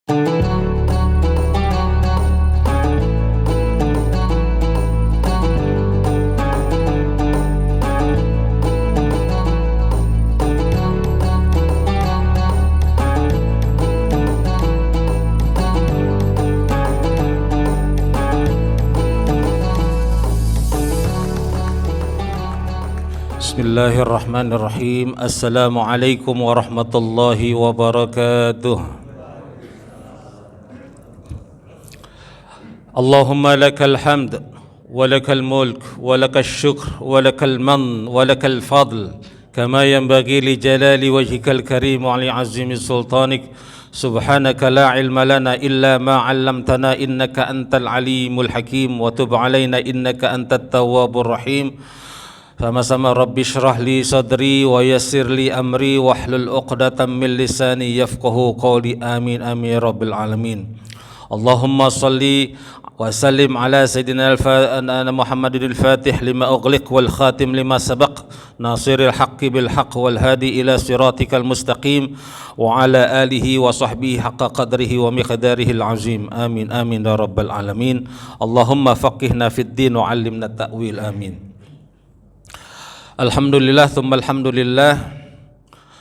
Bismillahirrahmanirrahim. Assalamualaikum warahmatullahi wabarakatuh. Allahumma lakal hamd wa lakal mulk wa lakal syukr wa lakal man wa lakal fadl kama yanbaghi li jalali wajhikal karim wa li azimi sultanik. Subhanaka la ilma lana illa ma 'allamtana innaka antal alimul hakim wa tub 'alaina innaka antat tawwabur rahim. Sama-sama Rabbi syrah li sadri wa yassir li amri wahlul 'uqdatam min lisani yafqahu qawli. Amin amin ya rabbil alamin. Allahumma salli wa sallim ala sayyidina Muhammadil Fatih lima ughliq wal khatim lima sabaq nasiril haqqi bil haqq wal hadi ila siratikal mustaqim wa ala alihi wa sahbihi haqqa qadrihi wa miqdarihi al azim. Amin amin ya rabbal alamin. Allahumma faqihna fid din wa 'allimna ta'wil. Amin. Alhamdulillah, thumma alhamdulillah.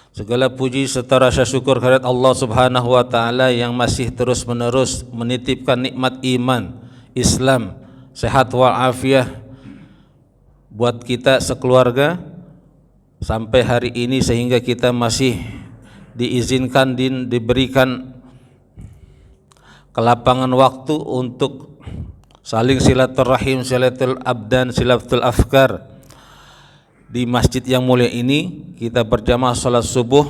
Segala puji serta rasa syukur kehadirat Allah Subhanahu wa taala yang masih terus-menerus menitipkan nikmat iman, Islam, sehat wal afiah buat kita sekeluarga sampai hari ini, sehingga kita masih diizinkan dan diberikan kelapangan waktu untuk saling silaturahim, silatul abdan, silatul afkar di masjid yang mulia ini. Kita berjamaah salat subuh.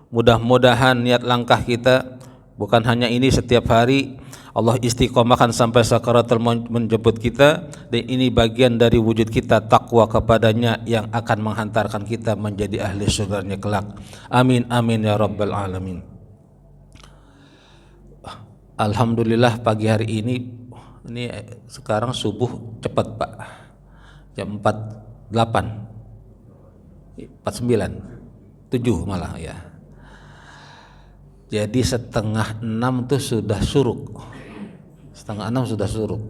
Mudah-mudahan niat langkah kita bukan hanya ini, setiap hari Allah istiqomahkan sampai sakaratul maut menjemput kita, dan ini bagian dari wujud kita takwa kepadanya yang akan menghantarkan kita menjadi ahli surganya kelak. Amin amin ya rabbal alamin. Alhamdulillah pagi hari ini sekarang subuh cepat Pak, jam 4.8 49 7 malah ya. Jadi setengah 6 tuh sudah suruk, setengah 6 sudah suruk.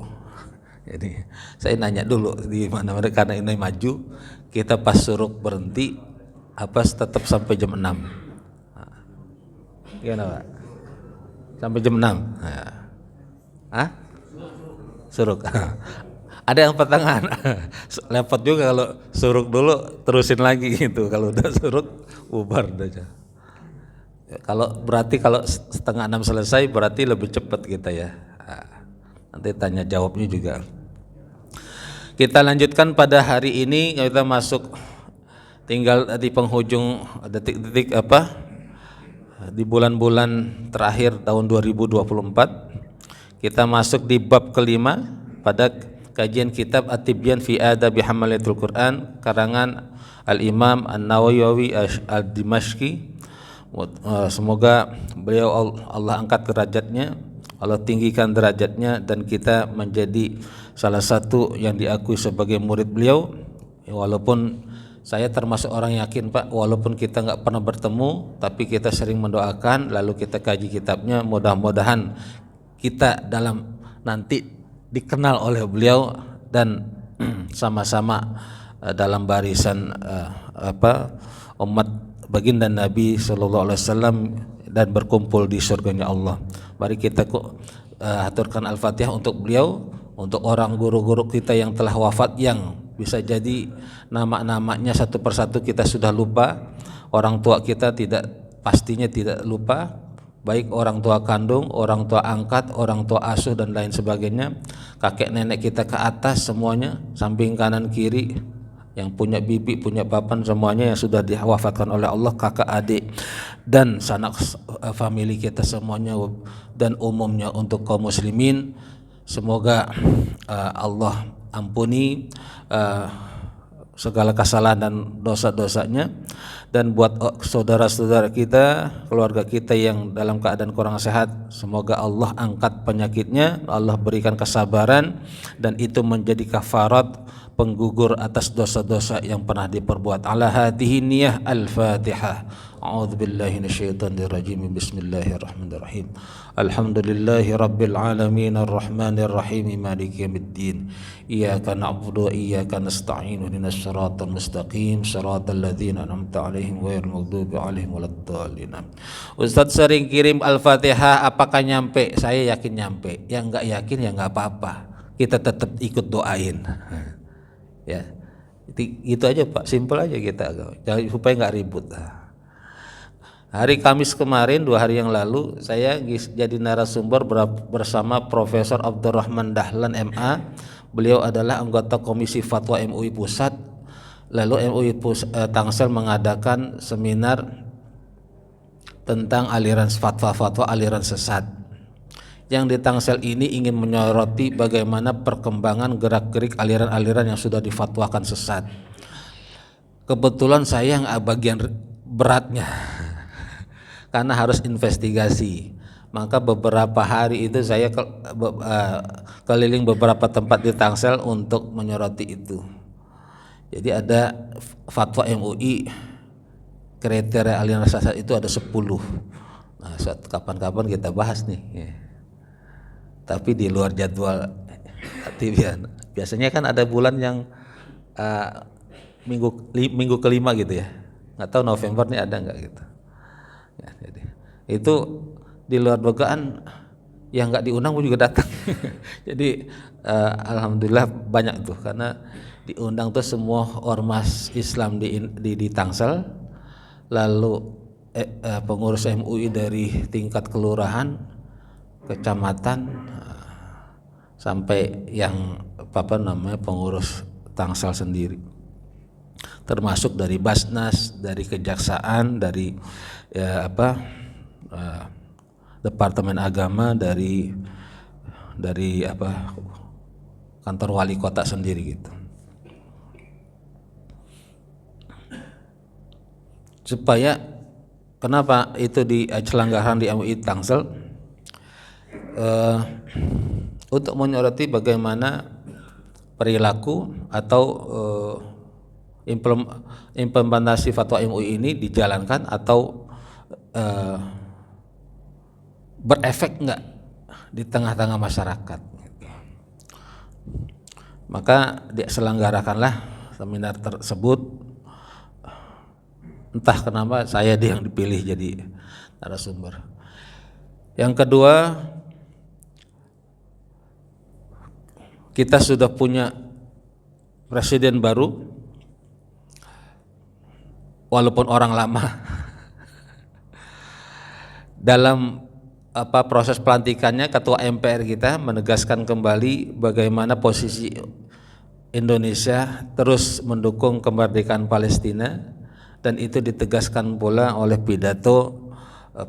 Jadi saya nanya dulu di mana mereka, karena ini maju, kita pas suruk berhenti apa tetap sampai jam 6? Gimana Pak? Sampai jam 6? Hah? Suruk. Ada yang pertengahan, lepot juga kalau suruk dulu terusin lagi gitu. Kalau udah suruk bubar aja. Kalau berarti kalau setengah 6 selesai berarti lebih cepat kita ya. Nanti tanya jawabnya juga. Kita lanjutkan pada hari ini, kita masuk tinggal di penghujung detik-detik di bulan-bulan terakhir tahun 2024. Kita masuk di bab kelima pada kajian kitab At-Tibyan fi Adabi Hamalatul Quran karangan Al-Imam An-Nawawi Al-Dimashqi. Semoga beliau Allah angkat derajatnya, Allah tinggikan derajatnya, dan kita menjadi salah satu yang diakui sebagai murid beliau. Walaupun saya termasuk orang yakin Pak, walaupun kita nggak pernah bertemu, tapi kita sering mendoakan, lalu kita kaji kitabnya. Mudah-mudahan kita dalam nanti dikenal oleh beliau dan sama-sama dalam barisan umat baginda Nabi sallallahu alaihi wasallam dan berkumpul di surganya Allah. Mari kita aturkan Al-Fatihah untuk beliau, untuk orang guru-guru kita yang telah wafat, yang bisa jadi nama-namanya satu persatu kita sudah lupa, orang tua kita pastinya tidak lupa, baik orang tua kandung, orang tua angkat, orang tua asuh dan lain sebagainya, kakek nenek kita ke atas semuanya, samping kanan kiri, yang punya bibi, punya papan, semuanya yang sudah diwafatkan oleh Allah, kakak adik dan sanak famili kita semuanya, dan umumnya untuk kaum muslimin. Semoga Allah ampuni segala kesalahan dan dosa-dosanya. Dan buat saudara-saudara kita, keluarga kita yang dalam keadaan kurang sehat, semoga Allah angkat penyakitnya, Allah berikan kesabaran, dan itu menjadi kafarat penggugur atas dosa-dosa yang pernah diperbuat. Ala hadhihi niyah al-Fatihah. A'udzubillahi minasyaitonir rajim. Bismillahirrahmanirrahim. Alhamdulillahi rabbil alamin arrahmanir rahim maliki yaumiddin. Iyyaka na'budu wa iyyaka nasta'in. Ihdinas siratal mustaqim, siratal ladzina an'amta 'alaihim ghairil maghdubi 'alaihim waladdallin. Ustaz sering kirim Al-Fatihah, apakah nyampe? Saya yakin nyampe. Yang enggak yakin ya enggak apa-apa. Kita tetap ikut doain. Ya. Itu aja Pak, simpel aja kita supaya enggak ribut. Hari Kamis kemarin 2 hari yang lalu saya jadi narasumber bersama Profesor Abdurrahman Dahlan MA. Beliau adalah anggota Komisi Fatwa MUI Pusat. Lalu MUI Tangsel mengadakan seminar tentang aliran fatwa-fatwa aliran sesat. Yang di Tangsel ini ingin menyoroti bagaimana perkembangan gerak-gerik aliran-aliran yang sudah difatwakan sesat. Kebetulan saya yang bagian beratnya karena harus investigasi. Maka beberapa hari itu saya keliling beberapa tempat di Tangsel untuk menyoroti itu. Jadi ada fatwa MUI, kriteria aliran sesat itu ada 10. Nah, kapan-kapan kita bahas nih. Ya. Tapi di luar jadwal aktivian. Biasanya kan ada bulan yang minggu kelima gitu ya. Nggak tahu November nih ada nggak gitu. Ya, jadi itu di luar dugaan yang nggak diundang pun juga datang. Jadi alhamdulillah banyak tuh, karena diundang tuh semua ormas Islam di Tangsel, lalu pengurus MUI dari tingkat kelurahan, kecamatan, sampai yang pengurus Tangsel sendiri, termasuk dari Basnas, dari Kejaksaan, dari Departemen Agama, dari kantor wali kota sendiri gitu. Supaya kenapa itu diselenggarakan di MUI Tangsel, untuk menyoroti bagaimana perilaku atau implementasi fatwa MUI ini dijalankan atau berefek enggak di tengah-tengah masyarakat. Maka diselenggarakanlah seminar tersebut. Entah kenapa saya yang dipilih jadi narasumber. Yang kedua, kita sudah punya presiden baru, walaupun orang lama. Dalam proses pelantikannya, Ketua MPR kita menegaskan kembali bagaimana posisi Indonesia terus mendukung kemerdekaan Palestina, dan itu ditegaskan pula oleh pidato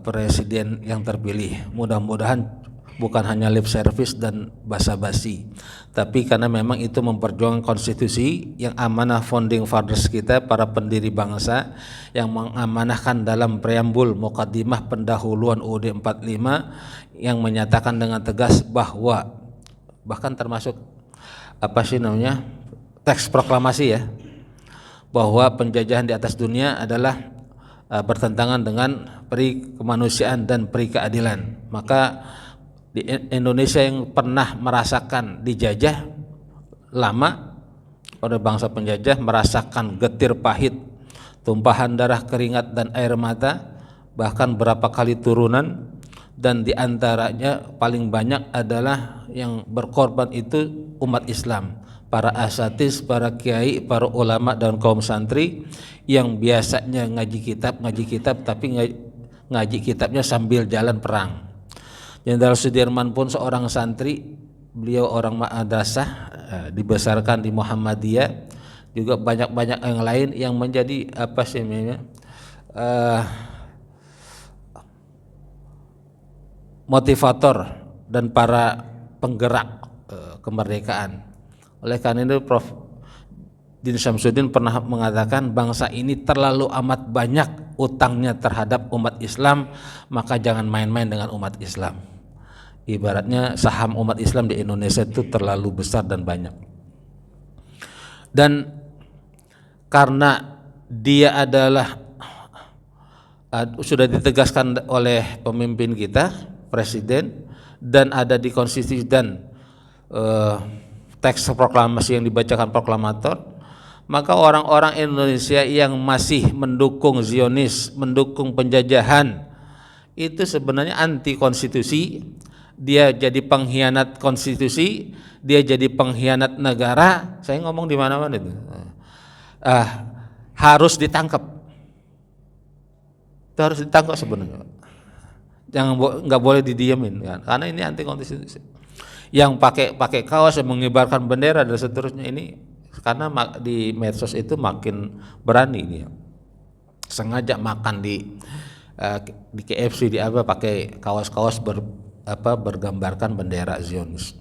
presiden yang terpilih. Mudah-mudahan bukan hanya lip service dan basa-basi, tapi karena memang itu memperjuangkan konstitusi yang amanah founding fathers kita, para pendiri bangsa, yang mengamanahkan dalam preambul mukaddimah pendahuluan UUD 45 yang menyatakan dengan tegas bahwa, bahkan termasuk teks proklamasi ya, bahwa penjajahan di atas dunia adalah bertentangan dengan peri kemanusiaan dan peri keadilan. Maka di Indonesia yang pernah merasakan dijajah lama oleh bangsa penjajah, merasakan getir pahit, tumpahan darah, keringat dan air mata, bahkan berapa kali turunan, dan diantaranya paling banyak adalah yang berkorban itu umat Islam, para asatis, para kiai, para ulama dan kaum santri yang biasanya ngaji kitab tapi ngaji kitabnya sambil jalan perang. Jenderal Sudirman pun seorang santri, beliau orang madrasah, dibesarkan di Muhammadiyah, juga banyak-banyak yang lain yang menjadi motivator dan para penggerak kemerdekaan. Oleh karena itu Prof. Din Syamsuddin pernah mengatakan, bangsa ini terlalu amat banyak utangnya terhadap umat Islam, maka jangan main-main dengan umat Islam. Ibaratnya saham umat Islam di Indonesia itu terlalu besar dan banyak. Dan karena dia adalah sudah ditegaskan oleh pemimpin kita, presiden, dan ada di konstitusi dan teks proklamasi yang dibacakan proklamator, maka orang-orang Indonesia yang masih mendukung Zionis, mendukung penjajahan, itu sebenarnya anti konstitusi. Dia jadi pengkhianat konstitusi, dia jadi pengkhianat negara. Saya ngomong di mana-mana itu. Harus ditangkap. Itu harus ditangkap sebenarnya. Nggak boleh didiemin kan? Karena ini anti konstitusi. Yang pakai kaos yang mengibarkan bendera dan seterusnya ini, karena di medsos itu makin berani dia. Sengaja makan di KFC di apa pakai kaos-kaos bergambarkan bendera Zionis.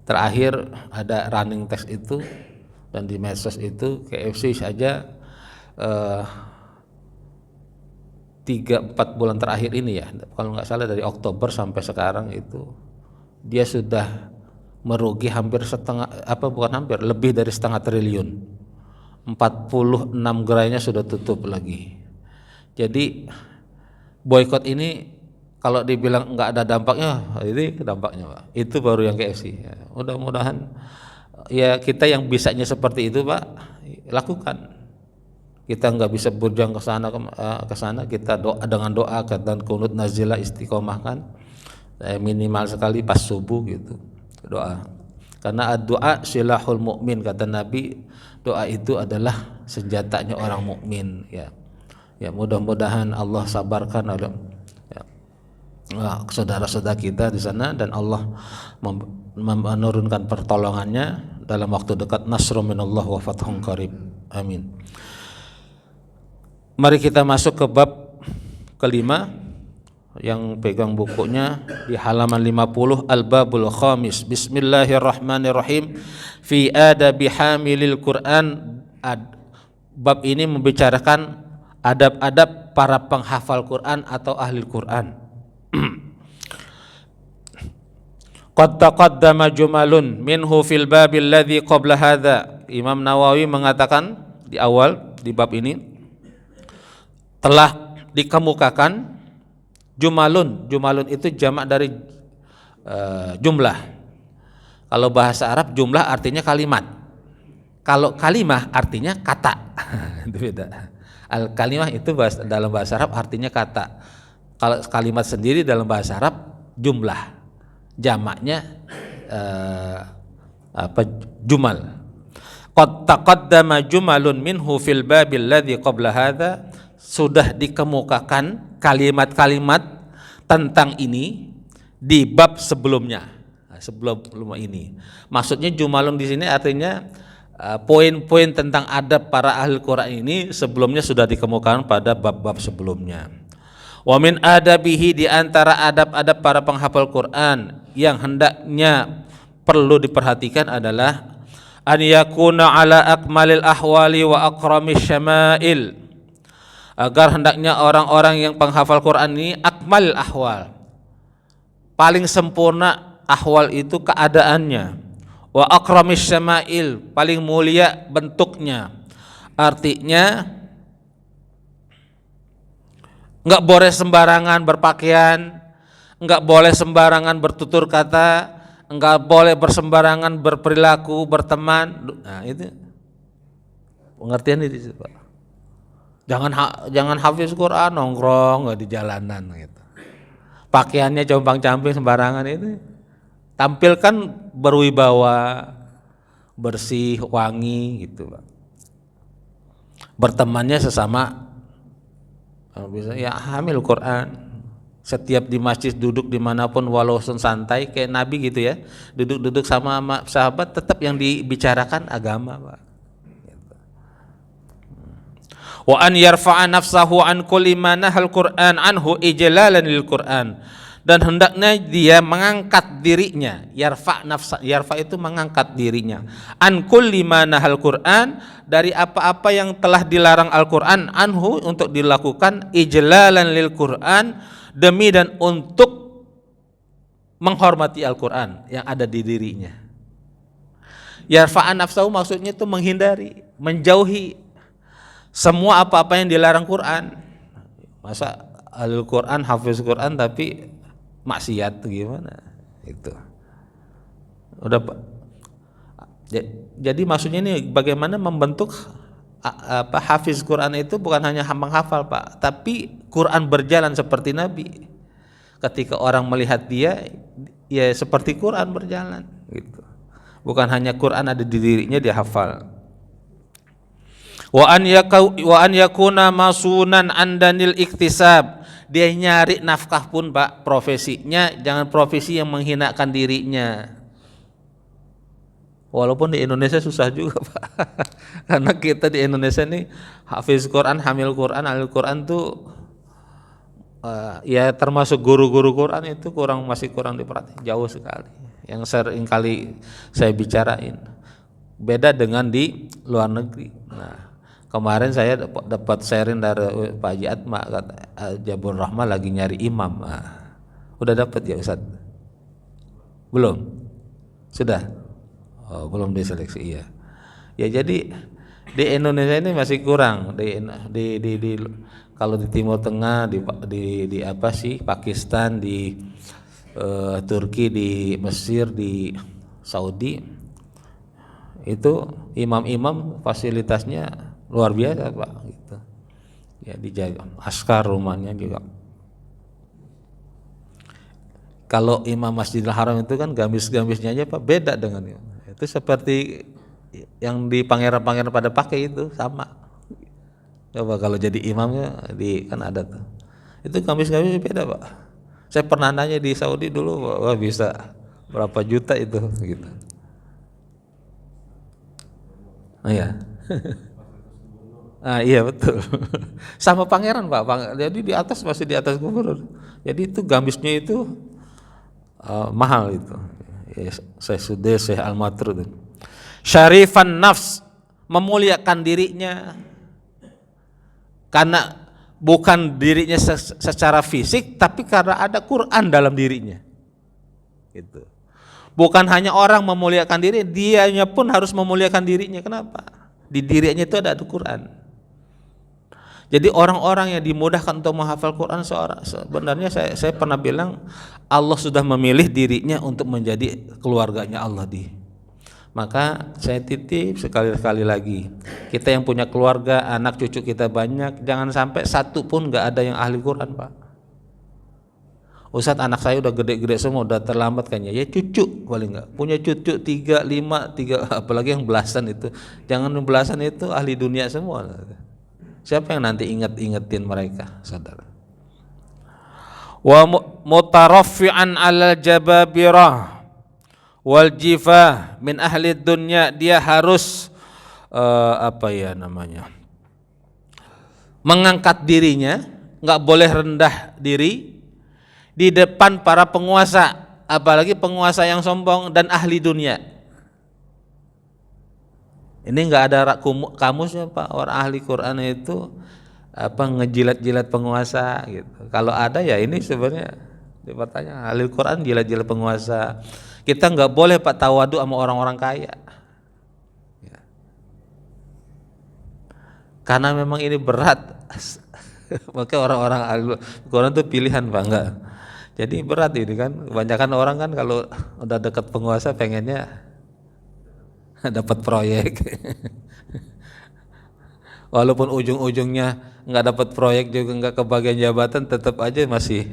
Terakhir ada running text itu, dan di medsos itu KFC saja 3-4 bulan terakhir ini ya, kalau nggak salah dari Oktober sampai sekarang itu dia sudah merugi lebih dari setengah triliun. 46 gerainya sudah tutup lagi. Jadi boykot ini kalau dibilang nggak ada dampaknya, ini dampaknya Pak. Itu baru yang KFC. Ya, mudah-mudahan ya kita yang bisanya seperti itu Pak, lakukan. Kita nggak bisa berjuang ke sana, kita doa dengan doa dan kunut nazilah istiqomah kan, minimal sekali pas subuh gitu doa. Karena doa silahul mukmin, kata Nabi, doa itu adalah senjatanya orang mukmin ya. Ya mudah-mudahan Allah sabarkan saudara-saudara kita di sana, dan Allah menurunkan pertolongannya dalam waktu dekat. Nasrun minallah wa fathun qarib. Amin. Mari kita masuk ke bab kelima. Yang pegang bukunya di halaman 50, Al-Babul Khamis. Bismillahirrahmanirrahim. Fi adabi hamilil Quran. Bab ini membicarakan adab-adab para penghafal Quran atau ahli Quran. Qad taqaddama jumalun minhu fil babil ladzi qabla hadza. Imam Nawawi mengatakan di awal di bab ini telah dikemukakan jumalun. Jumalun itu jamak dari jumlah. Kalau bahasa Arab jumlah artinya kalimat. Kalau kalimah artinya kata. Itu beda. Al-kalimah itu dalam bahasa Arab artinya kata. Kalau kalimat sendiri dalam bahasa Arab jumlah. Jamaknya jumal. Qad taqaddama jumalun minhu fil babil ladzi qabla hadza. Sudah dikemukakan kalimat-kalimat tentang ini di bab sebelumnya. Sebelum ini. Maksudnya jumalun di sini artinya poin-poin tentang adab para ahli Quran ini sebelumnya sudah dikemukakan pada bab-bab sebelumnya. Wa min adabihi, di antara adab-adab para penghafal Quran yang hendaknya perlu diperhatikan adalah an yakuna ala akmalil ahwali wa akramis syama'il. Agar hendaknya orang-orang yang penghafal Quran ini akmal ahwal, paling sempurna ahwal itu keadaannya, wa akramis syama'il, paling mulia bentuknya. Artinya enggak boleh sembarangan berpakaian, enggak boleh sembarangan bertutur kata, enggak boleh bersembarangan berperilaku, berteman. Nah, itu pengertian di situ, Pak. Jangan hafiz Quran nongkrong nggak di jalanan gitu. Pakaiannya compang-camping sembarangan, itu tampilkan berwibawa, bersih, wangi gitu, Pak. Bertemannya sesama bisa ya hamil Quran. Setiap di masjid duduk dimanapun walau santai kayak Nabi gitu ya, duduk-duduk sama sahabat, tetap yang dibicarakan agama, Pak. Wa an yarfa'a nafsahu an kulli ma nahal Qur'an anhu ijlalan lil Qur'an, dan hendaknya dia mengangkat dirinya. Yarfa itu mengangkat dirinya, an kulli ma nahal Qur'an, dari apa-apa yang telah dilarang Al-Qur'an, anhu untuk dilakukan, ijlalan lil Qur'an, demi dan untuk menghormati Al-Qur'an yang ada di dirinya. Yarfa'an nafsahu maksudnya itu menghindari, menjauhi semua apa-apa yang dilarang Quran. Masa ahlul Quran, hafiz Quran tapi maksiat gimana? Itu. Udah Pak. Jadi maksudnya ini bagaimana membentuk hafiz Quran itu bukan hanya menghafal Pak, tapi Quran berjalan seperti Nabi. Ketika orang melihat dia, ya seperti Quran berjalan gitu. Bukan hanya Quran ada di dirinya dia hafal. Wa an yakuna masunan andanil iktisab. Dia nyari nafkah pun Pak, profesinya jangan profesi yang menghinakan dirinya. Walaupun di Indonesia susah juga Pak. Karena kita di Indonesia nih hafiz Quran, hamil Quran, ahli Quran tuh ya termasuk guru-guru Quran itu masih kurang diperhatikan, jauh sekali. Yang sering kali saya bicarain. Beda dengan di luar negeri. Nah, kemarin saya dapat sharing dari Pak Haji Atma, kata Jabur Rahman lagi nyari imam. Nah, udah dapat ya Ustaz? Belum? Sudah? Oh, belum diseleksi iya. Ya jadi di Indonesia ini masih kurang kalau di Timur Tengah di apa sih Pakistan, di Turki, di Mesir, di Saudi itu imam-imam fasilitasnya luar biasa Pak gitu. Ya dijaga askar rumahnya juga. Kalau imam Masjidil Haram itu kan gamis-gamisnya aja Pak beda dengan itu seperti yang di pangeran-pangeran pada pakai itu sama. Coba kalau jadi imamnya kan ada tuh. Itu gamis-gamis beda Pak. Saya pernah nanya di Saudi dulu, wah bisa berapa juta itu gitu. Oh iya. Iya betul. Sama pangeran Pak. Jadi di atas masih di atas gubernur. Jadi itu gamisnya itu mahal itu. Ya, Syekh Al-Matrud. Syarifan nafs, memuliakan dirinya. Karena bukan dirinya secara fisik, tapi karena ada Quran dalam dirinya. Gitu. Bukan hanya orang memuliakan diri, dianya pun harus memuliakan dirinya. Kenapa? Di dirinya itu ada Quran. Jadi orang-orang yang dimudahkan untuk menghafal Quran sebenarnya saya pernah bilang Allah sudah memilih dirinya untuk menjadi keluarganya Allah Maka saya titip sekali lagi, kita yang punya keluarga, anak cucu kita banyak, jangan sampai satu pun nggak ada yang ahli Quran Pak. Ustadz anak saya udah gede-gede semua, udah terlambat kayaknya. Ya cucu paling nggak, punya cucu 3, 5, apalagi yang belasan itu. Jangan belasan itu ahli dunia semua. Siapa yang nanti ingetin mereka, saudara? Wa mutaraffi'an 'alal jababirah wal jifah min ahli dunya, dia harus mengangkat dirinya, nggak boleh rendah diri di depan para penguasa, apalagi penguasa yang sombong dan ahli dunia. Ini nggak ada kamusnya Pak, orang ahli Quran itu ngejilat-jilat penguasa gitu. Kalau ada ya ini sebenarnya dipertanya, ahli Quran jilat-jilat penguasa. Kita nggak boleh Pak tawadu sama orang-orang kaya, ya. Karena memang ini berat. Maka orang-orang ahli Quran itu pilihan Pak, enggak. Jadi berat ini kan. Kebanyakan orang kan kalau udah dekat penguasa pengennya dapat proyek. Walaupun ujung-ujungnya nggak dapat proyek juga nggak kebagian jabatan, tetap aja masih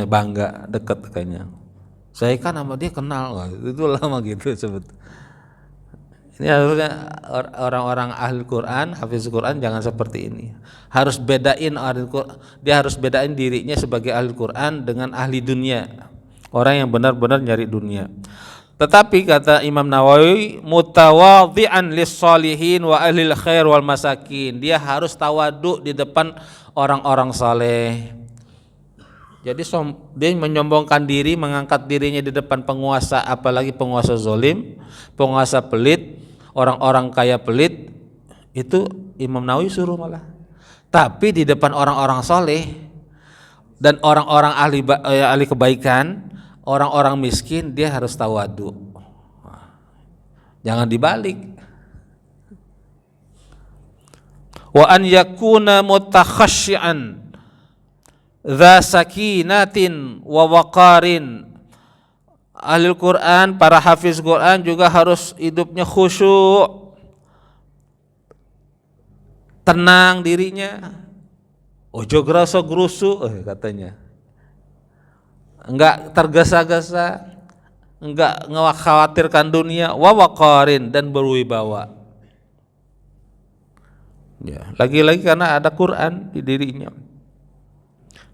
bangga dekat kayaknya. Saya kan sama dia kenal, itu lama gitu sebut. Ini harusnya orang-orang ahli Quran, hafiz Quran jangan seperti ini. Harus bedain dia harus bedain dirinya sebagai ahli Quran dengan ahli dunia. Orang yang benar-benar nyari dunia. Tetapi kata Imam Nawawi, mutawadhi'an lis-shalihin wa ahlil khair wal masakin. Dia harus tawadhu di depan orang-orang saleh. Jadi dia menyombongkan diri, mengangkat dirinya di depan penguasa, apalagi penguasa zalim, penguasa pelit, orang-orang kaya pelit, itu Imam Nawawi suruh malah. Tapi di depan orang-orang soleh dan orang-orang ahli kebaikan, orang-orang miskin, dia harus tawadu. Jangan dibalik. Wa an yakuna mutakhashsyi'an dza sakinatin wa waqarin. Ahli Quran, para hafiz Quran juga harus hidupnya khusyuk, tenang dirinya, ojo gerasa gerusu katanya, enggak tergesa-gesa, enggak ngekhawatirkan dunia, wa waqarin, dan berwibawa. Ya, lagi-lagi karena ada Quran di dirinya.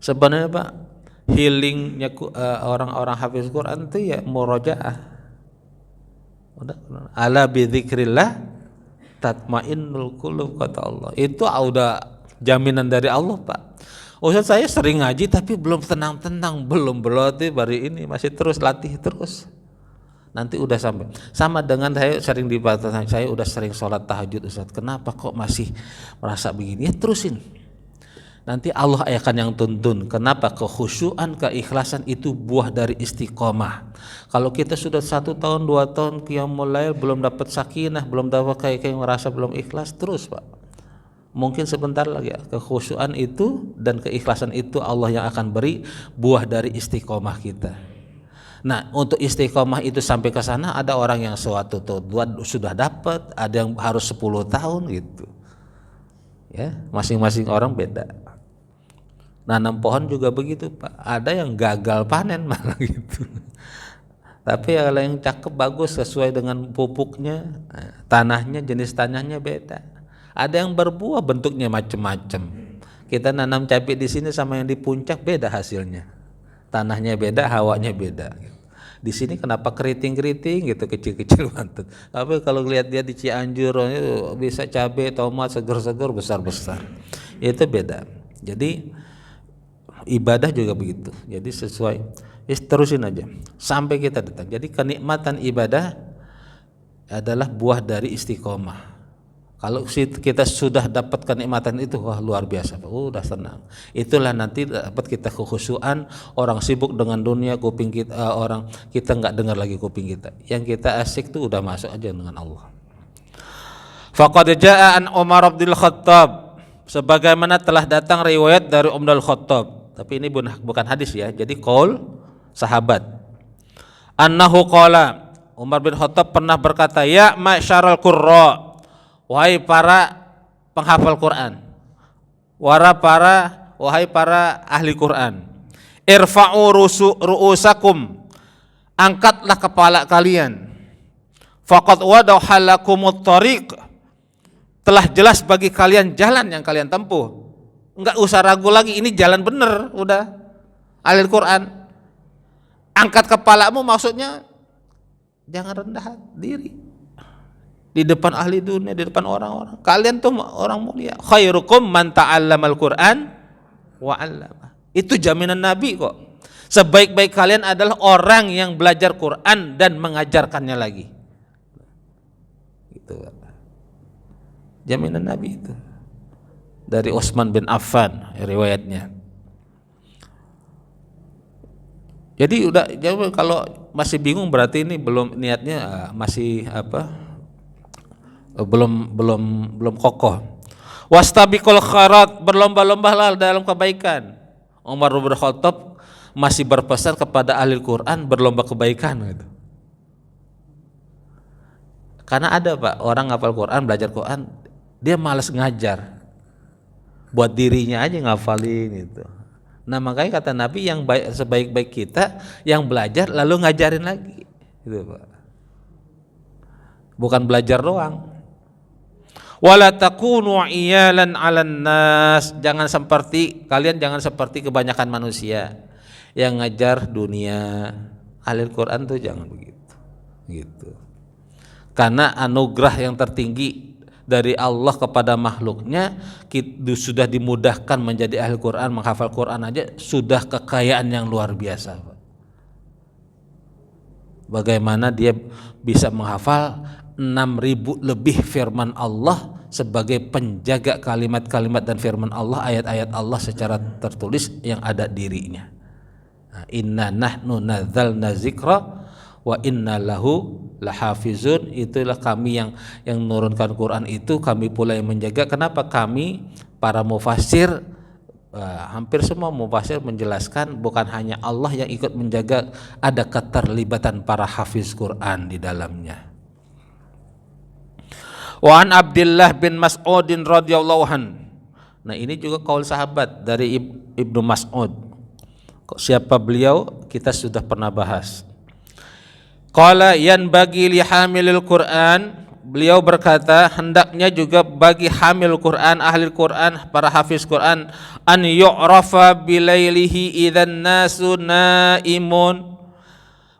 Sebenarnya Pak, healingnya orang-orang hafiz Quran itu ya murojaah. Udah, ala bidzikrillah tatmainnul qulub, kata Allah. Itu udah jaminan dari Allah Pak. Ustaz, saya sering ngaji tapi belum tenang-tenang, belum berarti baru ini masih terus latih terus. Nanti udah sampai. Sama dengan saya sering dibatasi, saya udah sering sholat tahajud Ustaz, kenapa kok masih merasa begini? Ya terusin. Nanti Allah akan yang tuntun. Kenapa? Kekhusyuan, keikhlasan itu buah dari istiqomah. Kalau kita sudah 1 tahun 2 tahun qiyamul lail belum dapat sakinah, belum dapat kayak merasa belum ikhlas, terus Pak. Mungkin sebentar lagi ya, kekhusyuan itu dan keikhlasan itu Allah yang akan beri buah dari istiqomah kita. Nah, untuk istiqomah itu sampai ke sana ada orang yang suatu tahun sudah dapat, ada yang harus 10 tahun gitu. Ya, masing-masing orang beda. Nanam pohon juga begitu Pak, ada yang gagal panen malah gitu. Tapi kalau yang cakep bagus sesuai dengan pupuknya, tanahnya, jenis tanahnya beda. Ada yang berbuah bentuknya macam-macam. Kita nanam cabai di sini sama yang di puncak beda hasilnya. Tanahnya beda, hawanya beda. Di sini kenapa keriting-keriting gitu, kecil-kecil mantut. Tapi kalau lihat dia di Cianjur bisa cabai, tomat segar-segar besar-besar. Itu beda. Jadi ibadah juga begitu. Jadi sesuai, terusin aja sampai kita datang. Jadi kenikmatan ibadah adalah buah dari istiqomah. Kalau kita sudah dapat kenikmatan itu, wah luar biasa, udah senang. Itulah nanti dapat kita kekhusyuan. Orang sibuk dengan dunia, kuping kita orang kita nggak dengar lagi kuping kita. Yang kita asik tuh udah masuk aja dengan Allah. Faqad jaa an Umar bin Khattab, sebagaimana telah datang riwayat dari Umar bin Khattab. Tapi ini bukan hadis ya. Jadi qaul sahabat. Annahu qala, Umar bin Khattab pernah berkata, ya ma'syaral qurra, wahai para penghafal Quran, wahai para ahli Quran, irfa'u ru'usakum, angkatlah kepala kalian, faqad wadaha lakumut thariq, telah jelas bagi kalian jalan yang kalian tempuh. Enggak usah ragu lagi, ini jalan bener, udah ahli Quran. Angkat kepalamu maksudnya jangan rendah diri di depan ahli dunia, di depan orang-orang. Kalian tuh orang mulia. Khairukum man ta'allamal Qur'an wa 'allama. Itu jaminan Nabi kok. Sebaik-baik kalian adalah orang yang belajar Quran dan mengajarkannya lagi. Gitu. Jaminan Nabi itu. Dari Utsman bin Affan riwayatnya. Jadi udah, kalau masih bingung berarti ini belum niatnya masih belum kokoh. Wastabiqul khairat, berlomba-lombalah dalam kebaikan. Umar bin Khattab masih berpesan kepada ahli Quran berlomba kebaikan gitu. Karena ada Pak, orang ngapal Quran, belajar Quran, dia malas ngajar. Buat dirinya aja ngafalin gitu. Nah makanya kata Nabi, yang baik, sebaik-baik kita yang belajar lalu ngajarin lagi gitu Pak. Bukan belajar doang. Wala takunu iyalan 'alan nas, jangan seperti kebanyakan manusia yang ngajar dunia. Ahli Quran tuh jangan begitu. Gitu. Karena anugerah yang tertinggi dari Allah kepada makhluknya, sudah dimudahkan menjadi ahli Quran, menghafal Quran aja sudah kekayaan yang luar biasa. Bagaimana dia bisa menghafal 6.000 lebih firman Allah sebagai penjaga kalimat-kalimat dan firman Allah, ayat-ayat Allah secara tertulis yang ada dirinya. Inna nahnu nadzalna dzikra wa inna lahu lahafizun, itulah kami yang menurunkan Quran itu, kami pula yang menjaga. Kenapa? Kami para mufassir, hampir semua mufassir menjelaskan bukan hanya Allah yang ikut menjaga, ada keterlibatan para hafiz Quran di dalamnya. Wa an Abdullah bin Mas'udin radhiyallahu an. Nah, ini juga kaul sahabat dari Ibnu Mas'ud. Siapa beliau? Kita sudah pernah bahas. Qala yanbaghi li hamilil Qur'an, beliau berkata hendaknya juga bagi hamil Quran, ahli Quran, para hafiz Quran, an yu'rafa bilailihi idzan nasu naimun,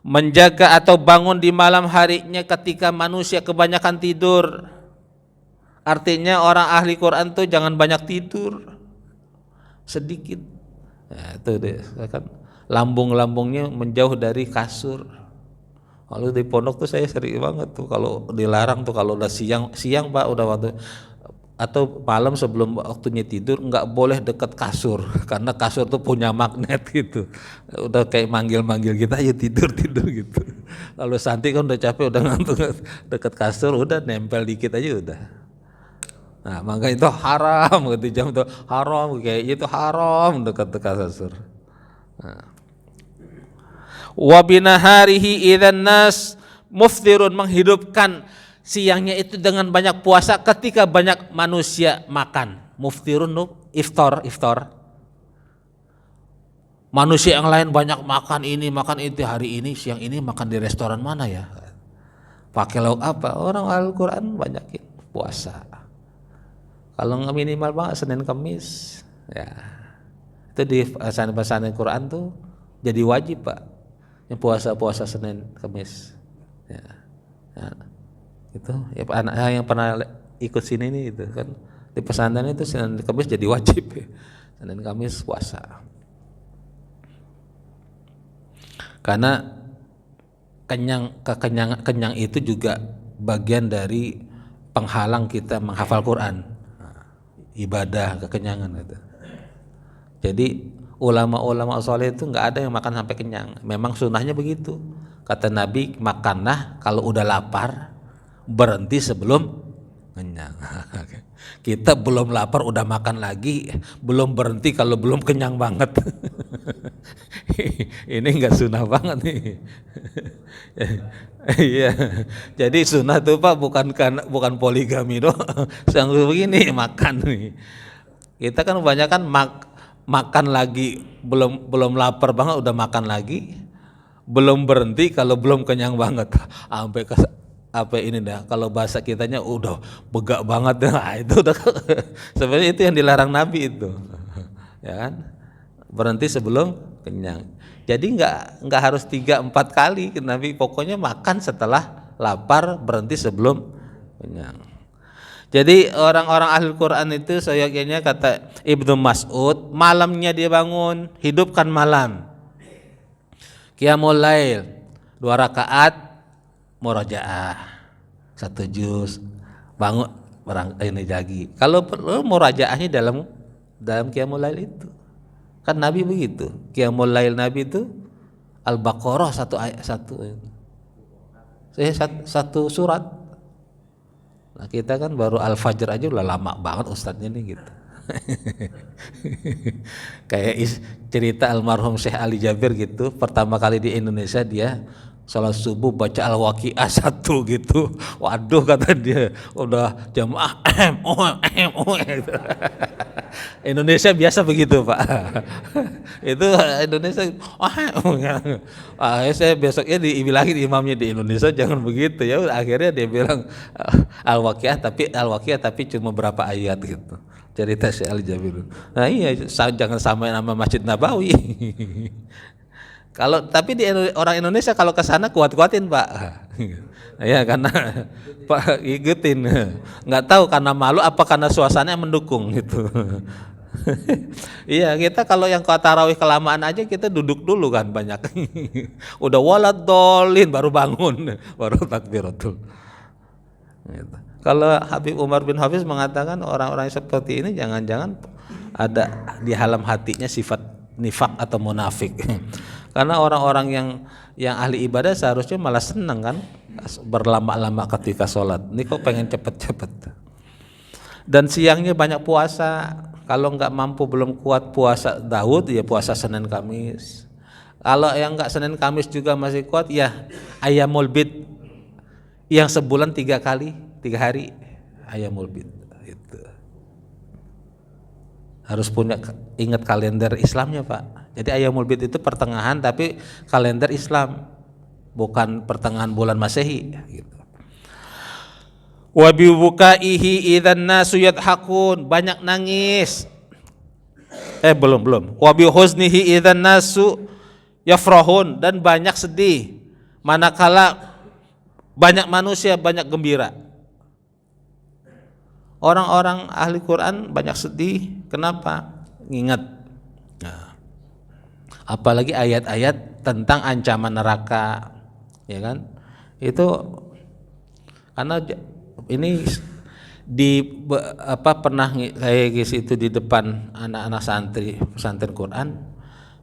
menjaga atau bangun di malam harinya ketika manusia kebanyakan tidur. Artinya orang ahli Quran tuh jangan banyak tidur, sedikit. Nah, itu deh, kan lambung-lambungnya menjauh dari kasur. Kalau di pondok tuh saya sering banget tuh kalau dilarang tuh, kalau udah siang Pak, udah waktu atau malam sebelum waktunya tidur nggak boleh deket kasur, karena kasur tuh punya magnet gitu. Udah kayak manggil kita ayo tidur gitu. Kalau Santi kan udah capek, udah ngantuk, deket kasur udah nempel dikit aja udah. Nah, maka itu haram gitu, jam itu haram, kayak itu haram dekat-dekat kasur. Nah. Wa binaharihi idzan nas muftirun, menghidupkan siangnya itu dengan banyak puasa ketika banyak manusia makan. Muftirun iftar. Manusia yang lain banyak makan ini, makan itu, hari ini siang ini makan di restoran mana ya? Pakai lauk apa? Orang Al-Qur'an banyakin puasa. Kalau nggak minimal banget Senin Kamis, ya itu di pesantren Quran tuh jadi wajib Pak, yang puasa Senin Kamis, ya itu ya anak yang pernah ikut sini nih itu kan di pesantren itu Senin Kamis jadi wajib ya. Senin Kamis puasa, karena kenyang itu juga bagian dari penghalang kita menghafal Quran. Ibadah kekenyangan gitu. Jadi ulama-ulama soleh itu nggak ada yang makan sampai kenyang. Memang sunnahnya begitu. Kata Nabi, makanlah kalau udah lapar, berhenti sebelum kenyang. Kita belum lapar udah makan lagi, belum berhenti kalau belum kenyang banget. Ini nggak sunnah banget nih. Iya, jadi sunnah tuh Pak bukan poligami doang. Sanggup begini makan nih. Kita kan kebanyakan makan lagi, belum lapar banget udah makan lagi, belum berhenti kalau belum kenyang banget. Sampai apa ini dah, kalau bahasa kitanya udah begak banget, nah itu udah sebenarnya itu yang dilarang Nabi itu, ya kan, berhenti sebelum kenyang. Jadi nggak harus 3-4 kali Nabi, pokoknya makan setelah lapar, berhenti sebelum kenyang. Jadi orang-orang ahli Quran itu seyogyanya, kata Ibnu Mas'ud, malamnya dia bangun, hidupkan malam, qiyamul lail 2 rakaat, murajaah 1 juz, bangun ini lagi. Kalau perlu murajaahnya dalam qiyamul lail itu. Kan Nabi begitu, qiyamul lail Nabi itu Al-Baqarah 1 ayat 1 surat. Nah, kita kan baru Al-Fajr aja udah lama banget ustadznya nih gitu. Kayak cerita almarhum Syekh Ali Jabir gitu, pertama kali di Indonesia dia salat subuh baca Al-Waqiah 1 gitu. Waduh kata dia, udah jamaah gitu. Indonesia biasa begitu Pak. Itu Indonesia saya besoknya dibilangin imamnya di Indonesia jangan begitu ya. Akhirnya dia bilang Al-Waqiah tapi cuma berapa ayat gitu. Cerita Syekh Ali Jabir. Nah iya, jangan samain nama Masjid Nabawi. Tapi di orang Indonesia kalau ke sana kuat-kuatin Pak. Ya karena Pak ikutin. Nggak tahu karena malu apa karena suasananya mendukung gitu. Iya, kita kalau yang tarawih kelamaan aja kita duduk dulu kan banyak. Udah waladolin baru bangun, baru takbiratul. Gitu. Kalau Habib Umar bin Hafiz mengatakan orang-orang seperti ini jangan-jangan ada di dalam hatinya sifat nifak atau munafik. Karena orang-orang yang ahli ibadah seharusnya malah senang kan berlama-lama ketika sholat. Ini kok pengen cepet-cepet. Dan siangnya banyak puasa. Kalau nggak mampu belum kuat puasa Daud ya puasa Senin Kamis. Kalau yang nggak Senin Kamis juga masih kuat ya Ayyamul Bid yang sebulan 3 hari Ayyamul Bid. Itu. Harus punya ingat kalender Islamnya Pak. Jadi Ayyamul Bid itu pertengahan tapi kalender Islam bukan pertengahan bulan Masehi. Gitu. Wa bi bukaihi idzan nasu yadhakun, banyak nangis. Belum. Wa bi huznihi idzan nasu yafrahun, dan banyak sedih manakala banyak manusia banyak gembira. Orang-orang ahli Quran banyak sedih, kenapa? Ingat. Nah, apalagi ayat-ayat tentang ancaman neraka, ya kan? Itu karena ini pernah saya ngisi itu di depan anak-anak santri pesantren Quran,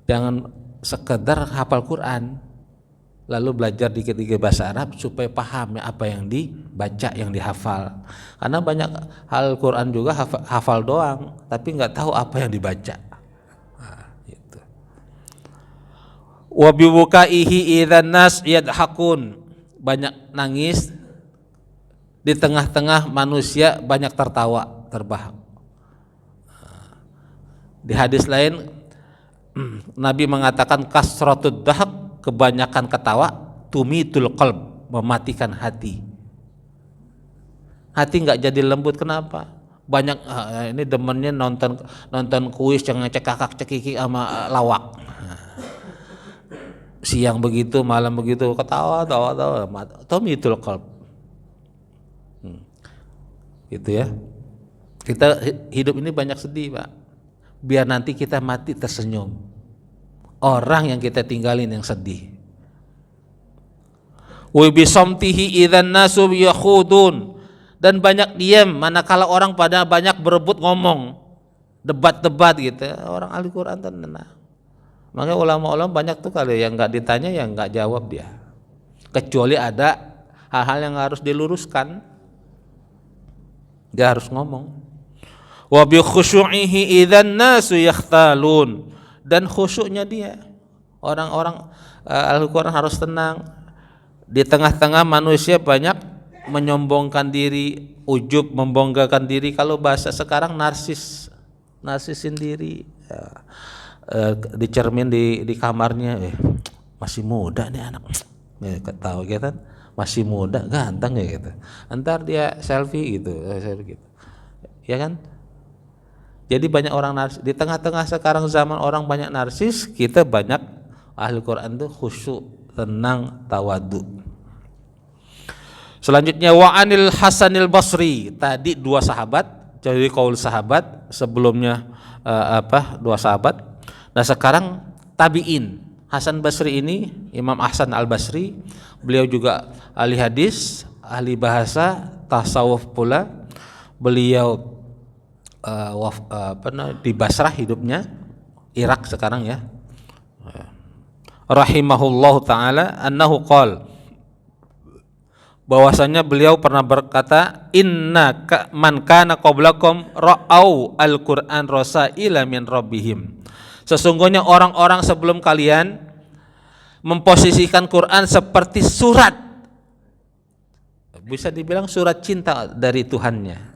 jangan sekedar hafal Quran lalu belajar dikit-dikit bahasa Arab supaya paham ya apa yang dibaca, yang dihafal. Karena banyak hal Quran juga hafal doang tapi nggak tahu apa yang dibaca. Nah, gitu. Wa bi bukaihi idzan nas yadhakun, banyak nangis. Di tengah-tengah manusia banyak tertawa, terbahak. Di hadis lain Nabi mengatakan kasratud dahak, kebanyakan ketawa, tumitul qalb, mematikan hati. Hati nggak jadi lembut, kenapa? Banyak ini demennya nonton kuis yang cekakak cekiki sama lawak. Siang begitu, malam begitu, ketawa, tumitul qalb. Gitu ya. Kita hidup ini banyak sedih Pak, biar nanti kita mati tersenyum. Orang yang kita tinggalin yang sedih. Wa bi samtihi idzan nasu yakhudun, dan banyak diam manakala orang pada banyak berebut ngomong, debat-debat gitu. Orang ahli Quran tenang. Makanya ulama-ulama banyak tuh kalau yang nggak ditanya yang nggak jawab dia, kecuali ada hal-hal yang harus diluruskan. Dia harus ngomong. Wa bi khusyu'ihi idzan nasu yakhtalun, dan khusyuknya dia. Orang-orang Al-Qur'an harus tenang. Di tengah-tengah manusia banyak menyombongkan diri, ujub, membanggakan diri. Kalau bahasa sekarang narsisin diri. Dicermin di kamarnya, masih muda nih anak. Tahu gitu kan? Masih muda, ganteng ya gitu. Entar dia selfie gitu, ya kan? Jadi banyak orang narsis. Di tengah-tengah sekarang zaman orang banyak narsis, kita banyak ahli Quran tuh khusyuk, tenang, tawadu. Selanjutnya wa anil Hasanil Basri, tadi 2 sahabat, jadi qaul sahabat, sebelumnya 2 sahabat. Nah sekarang tabi'in. Hasan Basri ini Imam Hasan Al-Basri, beliau juga ahli hadis, ahli bahasa, tasawuf pula. Beliau di Basrah hidupnya, Irak sekarang ya. Rahimahullahu taala annahu qala, bahwasanya beliau pernah berkata, inna man kana qablakum ra'au al-Qur'an rasaila min rabbihim. Sesungguhnya orang-orang sebelum kalian memposisikan Quran seperti surat, bisa dibilang surat cinta dari Tuhannya.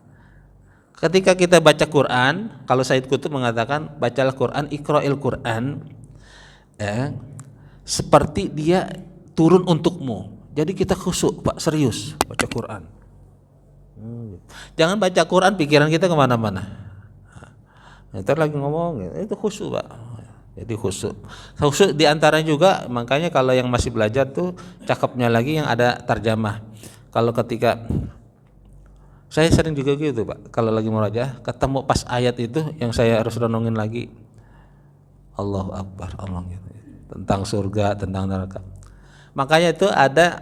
Ketika kita baca Quran, kalau Said Qutb mengatakan bacalah Quran, iqra'il Quran, seperti dia turun untukmu. Jadi kita khusyuk Pak, serius baca Quran. Jangan baca Quran pikiran kita kemana-mana. Ntar lagi ngomong, itu khusyuk Pak. Jadi khusyuk diantaranya juga, makanya kalau yang masih belajar tuh cakepnya lagi yang ada tarjamah. Kalau ketika saya sering juga gitu Pak, kalau lagi murajaah ketemu pas ayat itu yang saya harus renungin lagi, Allahu Akbar, Allah gitu, tentang surga, tentang neraka. Makanya itu ada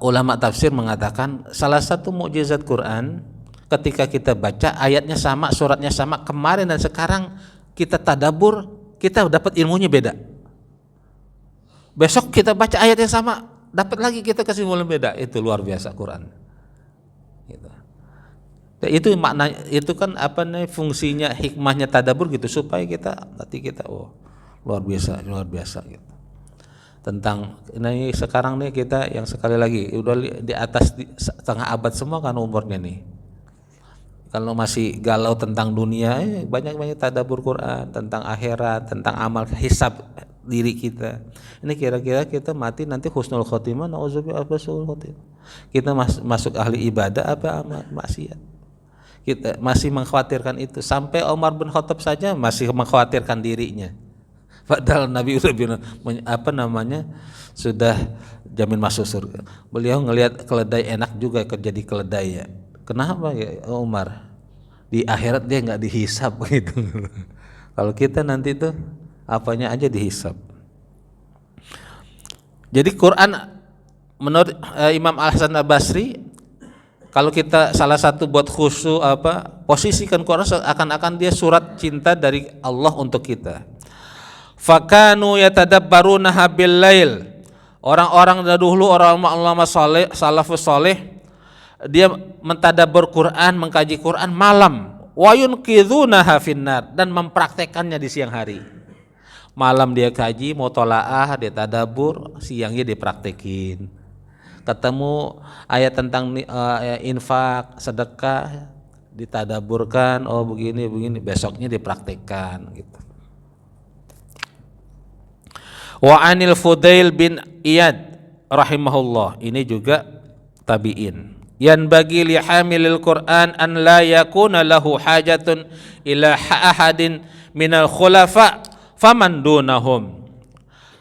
ulama tafsir mengatakan salah satu mukjizat Quran ketika kita baca ayatnya sama, suratnya sama, kemarin dan sekarang kita tadabbur, kita dapat ilmunya beda. Besok kita baca ayat yang sama, dapat lagi kita kesimpulan beda. Itu luar biasa Quran. Gitu. Dan itu makna, itu kan apa nih fungsinya, hikmahnya tadabbur gitu, supaya kita nanti kita luar biasa gitu. Tentang ini sekarang nih kita yang sekali lagi udah di atas setengah abad semua kan umurnya nih. Kalau masih galau tentang dunia, banyak tadabbur Quran tentang akhirat, tentang amal hisab diri kita. Ini kira-kira kita mati nanti husnul khotimah, nauzubillah husnul khotimah. Kita masuk ahli ibadah apa maksiat. Kita masih mengkhawatirkan itu. Sampai Umar bin Khattab saja masih mengkhawatirkan dirinya. Padahal Nabi udah bilang sudah jamin masuk surga. Beliau ngelihat keledai enak juga jadi keledai ya. Kenapa ya Umar? Di akhirat dia nggak dihisab gitu. Kalau kita nanti tuh apanya aja dihisab. Jadi Quran menurut Imam Al-Hasan Al-Basri, kalau kita salah satu buat khusyuk posisikan Quran akan dia surat cinta dari Allah untuk kita. Fakanu yatadabbarunaha bil lail. Orang-orang dahulu, orang ulama saleh, salafus saleh, dia mentadabbur Quran, mengkaji Quran malam. Wa yunqidhunaha finnar, dan mempraktekannya di siang hari. Malam dia kaji, mutolaah, dia tadabbur, siangnya dia praktekin. Ketemu ayat tentang infak, sedekah, ditadaburkan, begini, besoknya dipraktekkan gitu. Wa anil Fudail bin Iyad rahimahullah, ini juga tabi'in. Yan bagi li hamilil Qur'an an la yakuna lahu hajatun ila ahadin minal khulafa faman dunahum.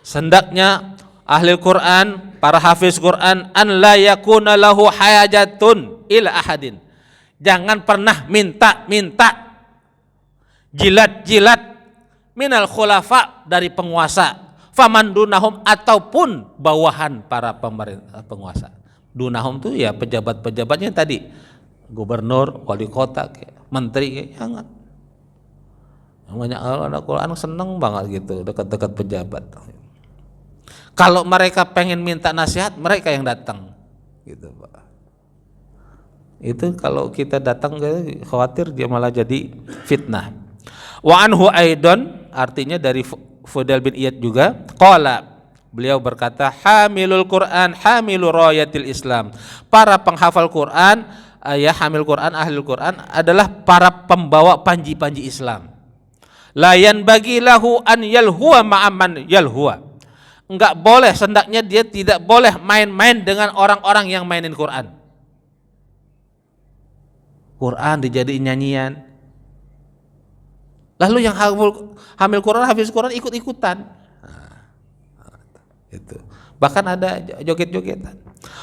Sendaknya ahli Quran, para hafiz Quran, an la yakuna lahu hajatun ila ahadin. Jangan pernah minta jilat minal khulafa, dari penguasa, faman dunahum, ataupun bawahan para pemerintah penguasa. Dunahum tuh ya pejabat-pejabatnya tadi, gubernur, wali kota, menteri, jangan. Banyak anak Quran seneng banget gitu dekat-dekat pejabat. Kalau mereka pengen minta nasihat, mereka yang datang, gitu Pak. Itu kalau kita datang, khawatir dia malah jadi fitnah. Wa anhu aidon, artinya dari Fudail bin Iyad juga, qala, beliau berkata, hamilul Quran hamilu rayatil Islam. Para penghafal Quran, hamil Quran, ahli Quran adalah para pembawa panji-panji Islam. Layan bagi lahu an yalhuwa ma'aman yalhuwa. Enggak boleh, sendaknya dia tidak boleh main-main dengan orang-orang yang mainin Quran. Quran dijadiin nyanyian. Lalu yang hamil Quran, hafiz Quran ikut-ikutan. Itu. Bahkan ada joget-jogetan.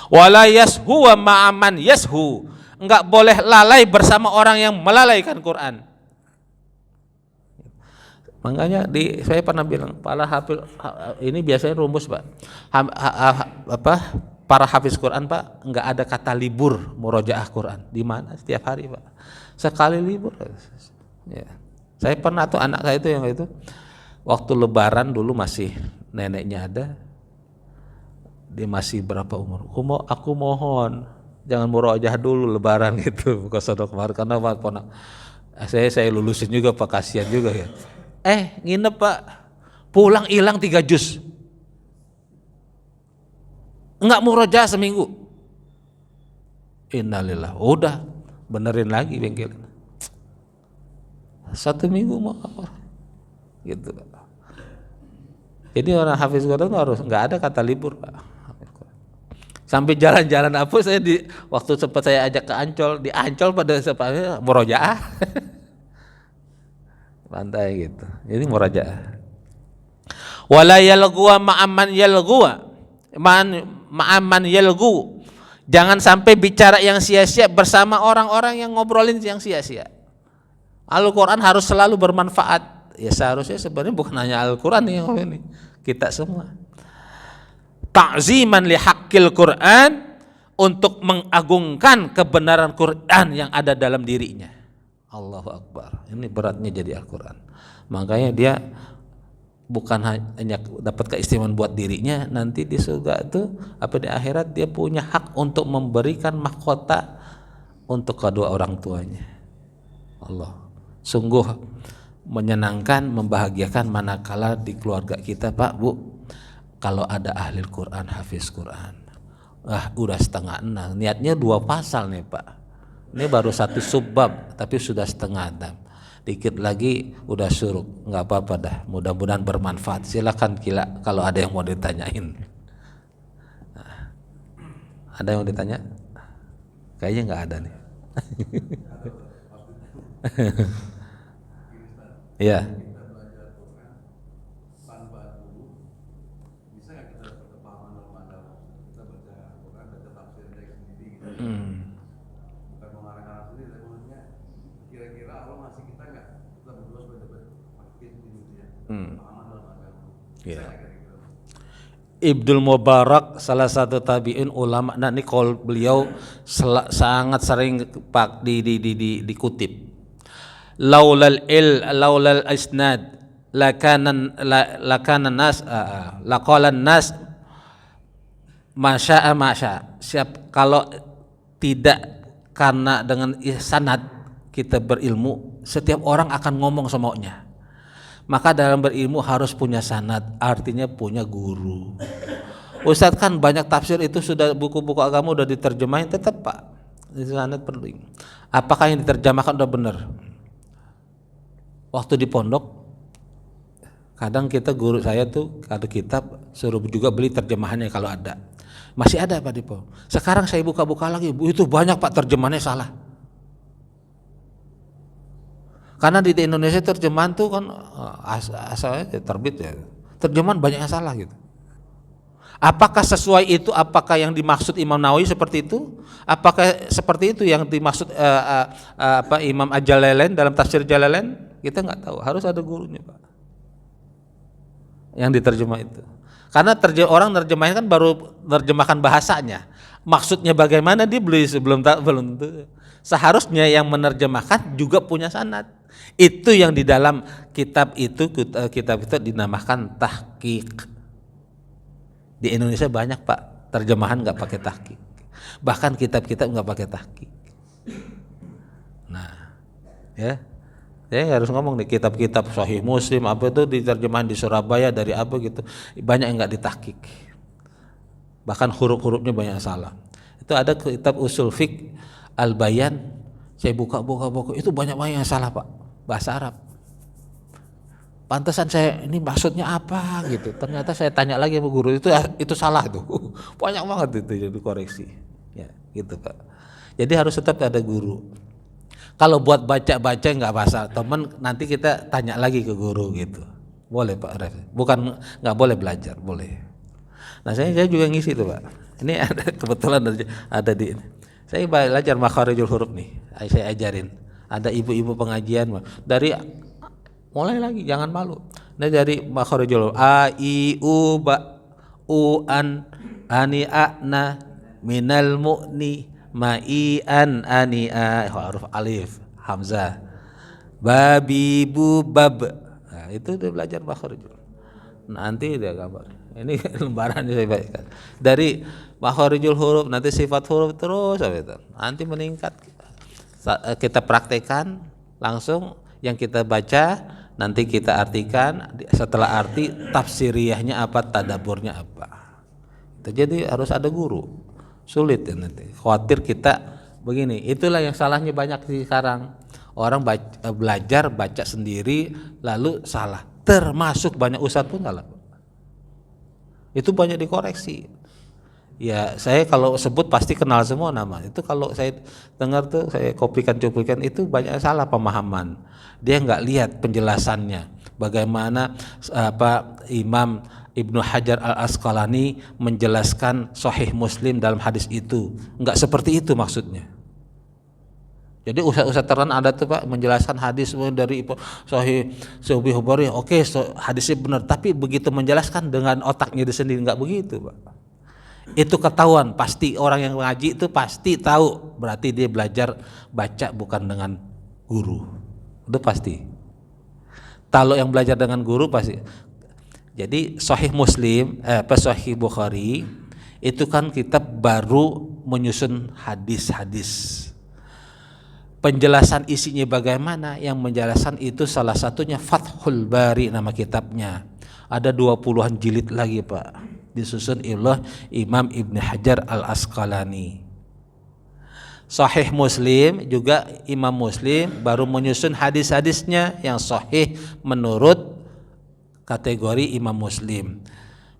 Wala yashu wa ma'aman yashu. Enggak boleh lalai bersama orang yang melalaikan Quran. Makanya saya pernah bilang, para hafiz, ini biasanya rumus Pak, para hafiz Quran Pak, nggak ada kata libur murojaah Quran. Di mana? Setiap hari Pak, sekali libur. Ya. Saya pernah tuh, anak saya itu yang itu, waktu Lebaran dulu masih neneknya ada, dia masih berapa umur? Aku mohon jangan murojaah dulu Lebaran gitu, bukan sodok karena saya lulusin juga Pak, kasihan juga ya. Nginep Pak, pulang hilang 3 juz, enggak murojaah seminggu. Innalillah, udah benerin lagi bengkel. 1 minggu mau apa? Gitu Pak. Jadi orang hafiz Quran harus enggak ada kata libur Pak. Sampai jalan-jalan apa saya waktu sempat saya ajak ke Ancol, di Ancol pada sepatnya murojaah. Pantai gitu. Jadi murajaah. Wala yalghuwa ma'aman yalghuwa. Ma'aman yalghu. Jangan sampai bicara yang sia-sia bersama orang-orang yang ngobrolin yang sia-sia. Al-Qur'an harus selalu bermanfaat. Ya seharusnya sebenarnya bukan hanya Al-Qur'an yang ini, kita semua. Ta'ziman li haqqil Qur'an, untuk mengagungkan kebenaran Quran yang ada dalam dirinya. Allahu Akbar. Ini beratnya jadi Al-Quran. Makanya dia bukan hanya dapat keistimewaan buat dirinya, nanti di surga itu di akhirat dia punya hak untuk memberikan mahkota untuk kedua orang tuanya. Allah, sungguh menyenangkan, membahagiakan manakala di keluarga kita, Pak, Bu, kalau ada ahli Quran, hafiz Quran. Udah setengah 6, niatnya 2 pasal nih, Pak. Ini baru 1 subbab tapi sudah setengah 6. Dikit lagi udah suruk, nggak apa-apa dah. Mudah-mudahan bermanfaat. Silakan kalau ada yang mau ditanyain. Ada yang mau ditanya? Kayaknya nggak ada nih. Iya. Ya. Ibnul Mubarak, salah satu tabi'in ulama, nah ini kalau beliau sangat sering dikutip. Laulal isnad lakanan nas laqalan nas masya. Kalau tidak karena dengan sanad kita berilmu, setiap orang akan ngomong semaunya. Maka dalam berilmu harus punya sanad, artinya punya guru. Ustadz, kan banyak tafsir itu sudah, buku-buku agama udah diterjemahin, tetap Pak, sanad perlu. Apakah yang diterjemahkan udah benar? Waktu di pondok, kadang guru saya tuh ada kitab, suruh juga beli terjemahannya kalau ada. Masih ada Pak di pondok. Sekarang saya buka-buka lagi, itu banyak Pak terjemahannya salah. Karena di Indonesia terjemahan tuh kan asalnya terbit ya, terjemahan banyak yang salah gitu. Apakah sesuai itu? Apakah yang dimaksud Imam Nawawi seperti itu? Apakah seperti itu yang dimaksud Imam Al-Jalalain dalam tafsir Jalalain? Kita nggak tahu. Harus ada gurunya Pak yang diterjemah itu. Karena orang nerjemahin kan baru nerjemahkan bahasanya. Maksudnya bagaimana dia belum tentu. Seharusnya yang menerjemahkan juga punya sanad. Itu yang di dalam kitab itu dinamakan tahqiq. Di Indonesia banyak Pak terjemahan nggak pakai tahqiq. Bahkan kitab-kitab nggak pakai tahqiq. Nah, ya, saya harus ngomong nih, kitab-kitab Sahih Muslim apa itu diterjemahan di Surabaya dari apa gitu, banyak yang nggak ditahqiq. Bahkan huruf-hurufnya banyak yang salah. Itu ada kitab Usul Fiqh Al-Bayan, saya buka itu banyak yang salah Pak, bahasa Arab. Pantesan saya ini maksudnya apa gitu. Ternyata saya tanya lagi sama guru itu salah tuh. Banyak banget itu jadi koreksi. Ya, gitu Pak. Jadi harus tetap ada guru. Kalau buat baca-baca nggak masalah, teman nanti kita tanya lagi ke guru gitu. Boleh Pak Ref. Bukan nggak boleh belajar, boleh. Nah saya juga ngisi tuh Pak. Ini ada kebetulan ada di ini. Saya belajar makharijul huruf nih, saya ajarin. Ada ibu-ibu pengajian dari mulai lagi, jangan malu. Nah dari makharijul huruf a i u ba u an ani a na minal mu'ni ma i an ani a, huruf alif hamzah babi bu bab. Nah, itu dia belajar makharijul. Nanti dia gambar. Ini lembaran saya bacakan. Dari makharijul huruf, nanti sifat huruf terus nanti meningkat. Kita praktekkan langsung yang kita baca, nanti kita artikan, setelah arti tafsiriyahnya apa, tadaburnya apa. Jadi harus ada guru. Sulit ya nanti. Khawatir kita begini. Itulah yang salahnya banyak sekarang. Orang belajar baca sendiri lalu salah. Termasuk banyak ustadz pun salah. Itu banyak dikoreksi. Ya saya kalau sebut pasti kenal semua nama. Itu kalau saya dengar tuh saya cuplikan itu banyak salah pemahaman. Dia nggak lihat penjelasannya. Bagaimana Imam Ibnu Hajar Al-Asqalani menjelaskan Sahih Muslim dalam hadis itu. Nggak seperti itu maksudnya. Jadi ustaz-ustaz terkenal ada tuh Pak menjelaskan hadis dari Sahih Bukhari, oke, hadisnya benar, tapi begitu menjelaskan dengan otaknya sendiri nggak begitu Pak. Itu ketahuan, pasti orang yang ngaji itu pasti tahu, berarti dia belajar baca bukan dengan guru, itu pasti. Kalau yang belajar dengan guru pasti. Jadi Sahih Muslim, Sahih Bukhari itu kan kitab baru menyusun hadis-hadis. Penjelasan isinya bagaimana, yang menjelaskan itu salah satunya Fathul Bari nama kitabnya. Ada 20-an jilid lagi Pak, disusun oleh Imam Ibn Hajar Al-Asqalani. Sahih Muslim juga Imam Muslim baru menyusun hadis-hadisnya yang sahih menurut kategori Imam Muslim.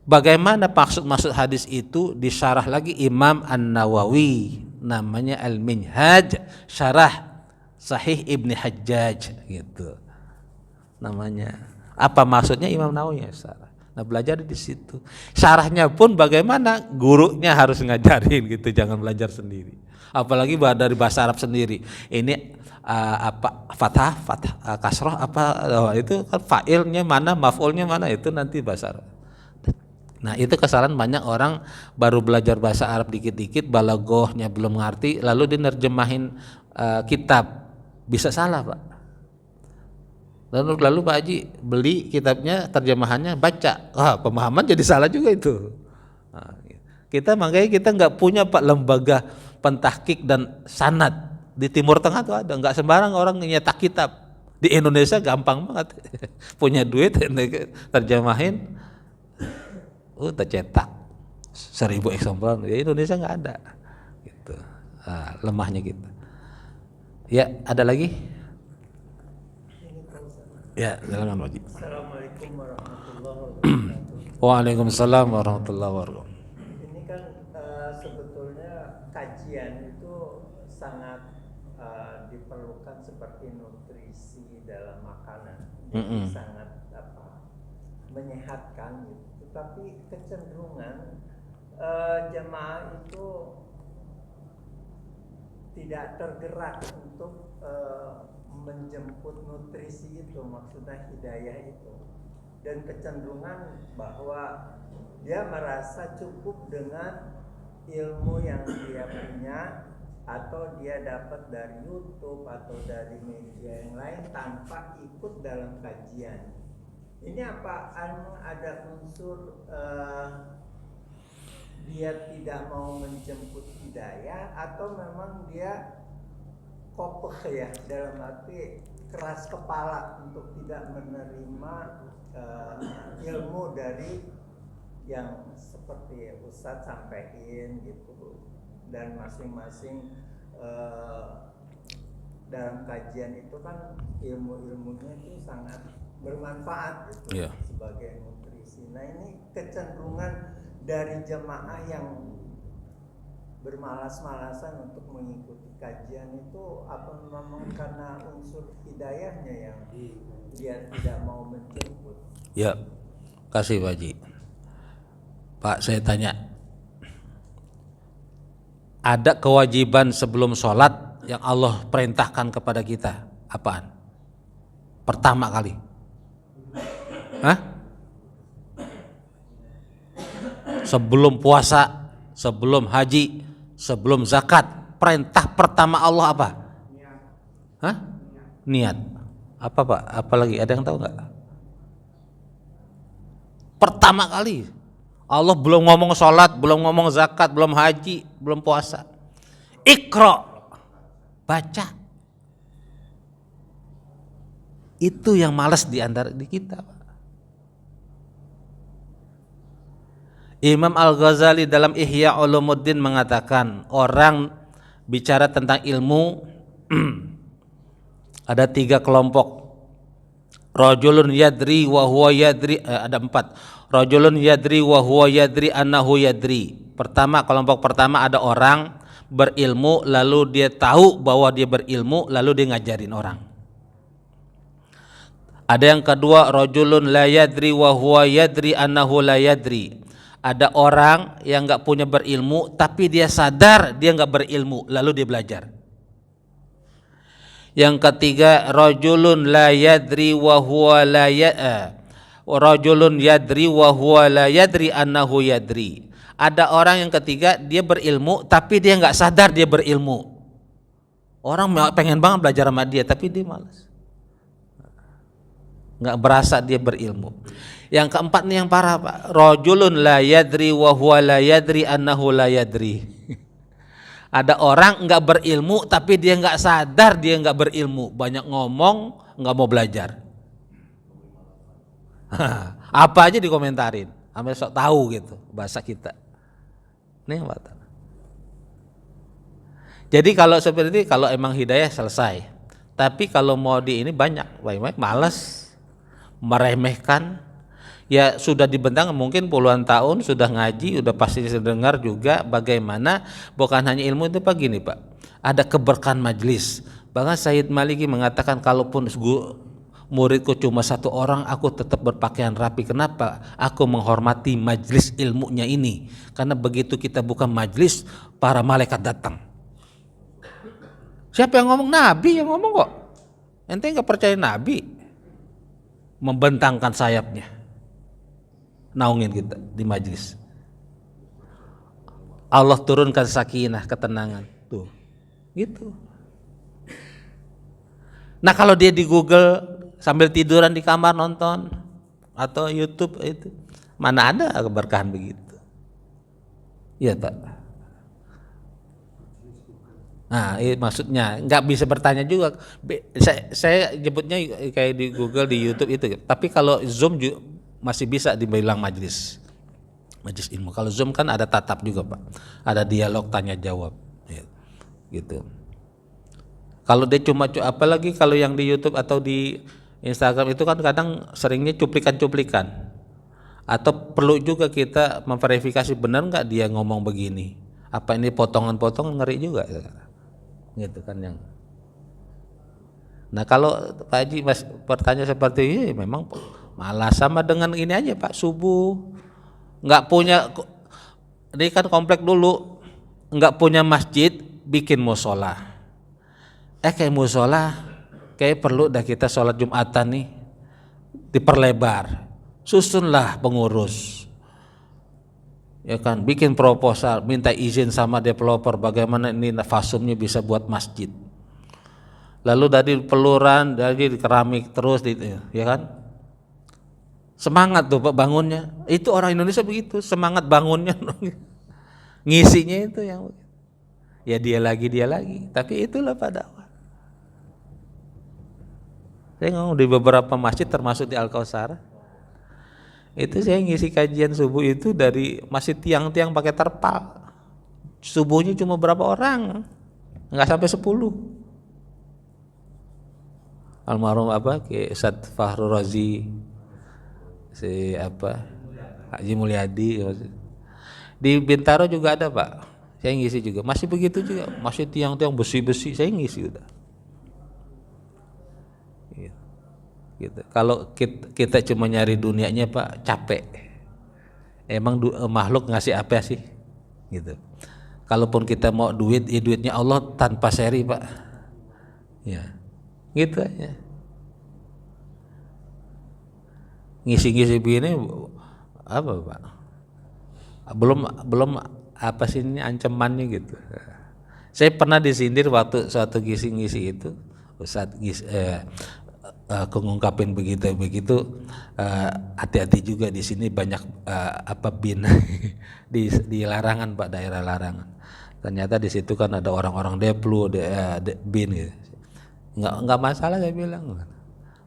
Bagaimana maksud hadis itu disyarah lagi Imam An-Nawawi, namanya Al-Minhaj Syarah Sahih Ibn Hajjaj gitu namanya. Apa maksudnya Imam Nawawi ya syarah. Nah belajar di situ. Syarahnya pun bagaimana, gurunya harus ngajarin gitu, jangan belajar sendiri. Apalagi dari bahasa Arab sendiri. Ini fathah, kasroh itu kan fa'ilnya mana, maf'ulnya mana, itu nanti bahasa Arab. Nah itu kesalahan banyak orang baru belajar bahasa Arab dikit-dikit, balaghahnya belum ngerti, lalu dia nerjemahin kitab, bisa salah Pak. Lalu Pak Haji beli kitabnya, terjemahannya baca, pemahaman jadi salah juga itu. Nah, makanya kita nggak punya Pak lembaga pentahkik dan sanad di Timur Tengah tuh ada, nggak sembarang orang nyetak kitab. Di Indonesia gampang banget, punya duit terjemahin, tercetak 1000 eksemplar. Ya Indonesia nggak ada, gitu. Lemahnya kita. Ya ada lagi? Ya silakan Pak Haji. Assalamualaikum warahmatullahi wabarakatuh. Waalaikumsalam warahmatullahi wabarakatuh. Ini kan sebetulnya kajian itu sangat diperlukan seperti nutrisi dalam makanan. Jadi sangat menyehatkan gitu. Tapi kecenderungan jemaah itu tidak tergerak untuk menjemput nutrisi itu, maksudnya hidayah itu, dan kecenderungan bahwa dia merasa cukup dengan ilmu yang dia punya atau dia dapat dari YouTube atau dari media yang lain tanpa ikut dalam kajian. Ini apa ada unsur dia tidak mau menjemput hidayah, atau memang dia kopeh ya, dalam arti keras kepala untuk tidak menerima ilmu dari yang seperti Ustadz sampaikan gitu. Dan masing-masing dalam kajian itu kan ilmu-ilmunya itu sangat bermanfaat gitu, sebagai nutrisi. Nah ini kecenderungan dari jemaah yang bermalas-malasan untuk mengikuti kajian itu, apa memang karena unsur hidayahnya yang dia tidak mau menjemput? Ya, kasih Pak Haji. Pak, saya tanya, ada kewajiban sebelum sholat yang Allah perintahkan kepada kita, apaan? Pertama kali. Sebelum puasa, sebelum haji, sebelum zakat, perintah pertama Allah apa? Niat. Apa Pak? Apalagi ada yang tahu nggak? Pertama kali Allah belum ngomong sholat, belum ngomong zakat, belum haji, belum puasa. Iqra, baca. Itu yang malas di antara kita, Pak. Imam Al-Ghazali dalam Ihya Ulumuddin mengatakan, orang bicara tentang ilmu ada 3 kelompok. Rajulun yadri wa huwa yadri, ada 4. Rajulun yadri wa huwa yadri annahu yadri. Pertama, kelompok pertama ada orang berilmu lalu dia tahu bahwa dia berilmu lalu dia ngajarin orang. Ada yang kedua, rajulun la yadri wa huwa yadri annahu la yadri. Ada orang yang enggak punya berilmu tapi dia sadar dia enggak berilmu lalu dia belajar. Yang ketiga, rajulun la yadri wa huwa la rajulun yadri wa huwa la yadri annahu yadri. Ada orang yang ketiga, dia berilmu tapi dia enggak sadar dia berilmu. Orang pengen banget belajar sama dia tapi dia malas. nggak berasa dia berilmu. Yang keempat nih yang parah Pak, rajulun la yadri wa huwa la yadri annahu la yadri. Ada orang nggak berilmu tapi dia nggak sadar dia nggak berilmu, banyak ngomong nggak mau belajar. Apa aja dikomentarin, sampai sok tahu gitu bahasa kita. Nih Pak. Jadi kalau seperti ini, kalau emang hidayah selesai. Tapi kalau mau di ini banyak malas, meremehkan. Ya sudah dibentang mungkin puluhan tahun sudah ngaji, udah pasti dengar juga bagaimana bukan hanya ilmu itu Pak gini Pak. Ada keberkahan majlis. Bahkan Sayyid Maliki mengatakan kalaupun muridku cuma satu orang, aku tetap berpakaian rapi. Kenapa? Aku menghormati majlis ilmunya ini. Karena begitu kita buka majlis, para malaikat datang. Siapa yang ngomong? Nabi yang ngomong kok. Ente nggak percaya Nabi? Membentangkan sayapnya, naungin kita di majlis. Allah turunkan sakinah, ketenangan. Tuh, gitu. Nah kalau dia di Google sambil tiduran di kamar nonton atau YouTube itu, mana ada keberkahan begitu? Iya tak? Nah, maksudnya nggak bisa bertanya juga. Saya nyebutnya kayak di Google, di YouTube itu. Tapi kalau Zoom masih bisa dibilang majlis ilmu. Kalau Zoom kan ada tatap juga Pak, ada dialog tanya jawab, gitu. Kalau dia cuma apalagi kalau yang di YouTube atau di Instagram itu kan kadang seringnya cuplikan-cuplikan. Atau perlu juga kita memverifikasi benar nggak dia ngomong begini. Apa ini potongan-potongan, ngeri juga. Gitu kan yang. Nah kalau Pak Haji bertanya seperti ini memang malah sama dengan ini aja Pak, subuh nggak punya, ini kan komplek dulu nggak punya masjid, bikin musola. Kayak musola kayak perlu dah kita sholat Jumatan nih diperlebar, susunlah pengurus. Ya kan, bikin proposal, minta izin sama developer bagaimana ini fasumnya bisa buat masjid. Lalu dari peluran, dari keramik terus, ya kan? Semangat tuh Pak bangunnya. Itu orang Indonesia begitu, semangat bangunnya, ngisinya itu yang, ya dia lagi. Tapi itulah Pak dakwah. Saya ngomong di beberapa masjid termasuk di Al-Kausar. Itu saya ngisi kajian subuh itu dari masih tiang-tiang pakai terpal. Subuhnya cuma berapa orang? Enggak sampai 10. Almarhum kayak Ustadz Fahru Razi, si Haji Mulyadi. Di Bintaro juga ada Pak. Saya ngisi juga. Masih begitu juga. Masih tiang-tiang besi-besi. Saya ngisi udah. Gitu. Kalau kita cuma nyari dunianya Pak, capek. Emang makhluk ngasih apa sih? Gitu. Kalaupun kita mau duit, ya duitnya Allah tanpa seri Pak. Ya, gitu aja. Ngisi-ngisi begini apa Pak? Belum apa sih ini ancamannya gitu. Saya pernah disindir waktu suatu ngisi itu, Ustadz aku ngungkapin begitu, hati-hati juga di sini banyak bin di larangan Pak, daerah larangan. Ternyata di situ kan ada orang-orang deplu, bin gitu. Nggak masalah saya bilang.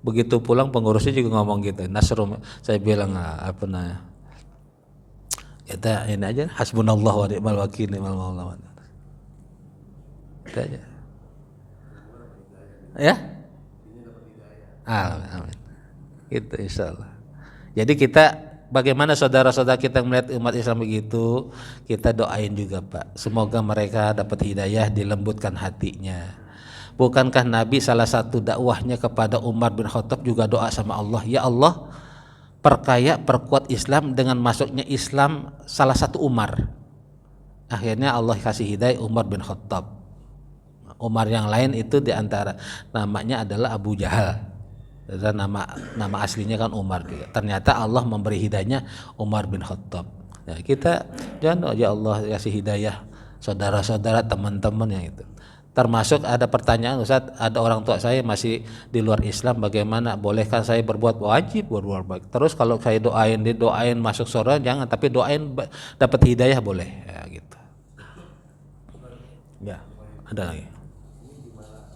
Begitu pulang pengurusnya juga ngomong gitu. Nasrum, saya bilang kita ini aja, hasbunallah wa ni'mal wakil, ni'mal maula. Itu aja. Ya? Amin. Gitu insyaallah. Jadi kita bagaimana saudara-saudara kita melihat umat Islam begitu, kita doain juga Pak. Semoga mereka dapat hidayah, dilembutkan hatinya. Bukankah Nabi salah satu dakwahnya kepada Umar bin Khattab juga doa sama Allah, ya Allah, perkaya, perkuat Islam dengan masuknya Islam salah satu Umar. Akhirnya Allah kasih hidayah Umar bin Khattab. Umar yang lain itu diantara namanya adalah Abu Jahal. Dan nama aslinya kan Umar juga. Ternyata Allah memberi hidayahnya Umar bin Khattab. Ya, kita jangan ya Allah kasih hidayah saudara-saudara, teman-teman yang itu. Termasuk ada pertanyaan, Ustaz, ada orang tua saya masih di luar Islam, bagaimana? Bolehkah saya berbuat? Wajib berbuat baik. Terus kalau saya didoain masuk surga jangan, tapi dapat hidayah boleh. Ya gitu. Ya, ada lagi. Ini gimana?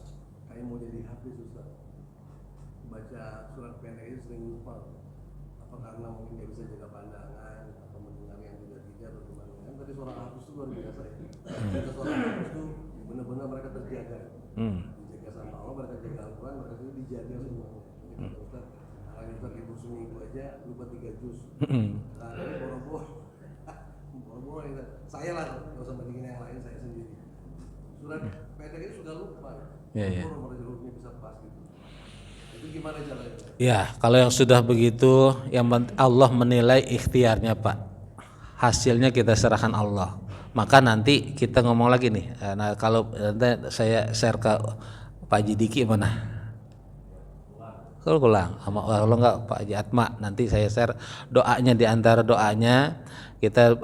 Kayak mau jadi hafiz Ustaz. Baca surat pendek itu sering lupa. Apa karena mungkin nggak bisa jaga pandangan atau mendengar yang tidak atau gimana? Kan tadi suara hafiz itu luar biasa ya. Kita suara hafiz itu benar-benar mereka terjaga. Dijaga sama Allah, mereka jaga Al-Quran, mereka itu dijaga semua. Ini Ustaz, kalau Ustaz ibu seminggu aja lupa 3 juz. Nah, ini boro-boro ya. Saya lah, nggak usah bandingin yang lain, saya sendiri. Surat pendek itu sudah lupa. Iya. Hurufnya bisa pas gitu. Itu gimana caranya? Ya, kalau yang sudah begitu, Allah menilai ikhtiarnya, Pak. Hasilnya kita serahkan Allah. Maka nanti kita ngomong lagi nih. Nah, kalau nanti saya share ke Pak Haji Diki mana? Kalau enggak Pak Haji Atma, nanti saya share doanya, di antara doanya kita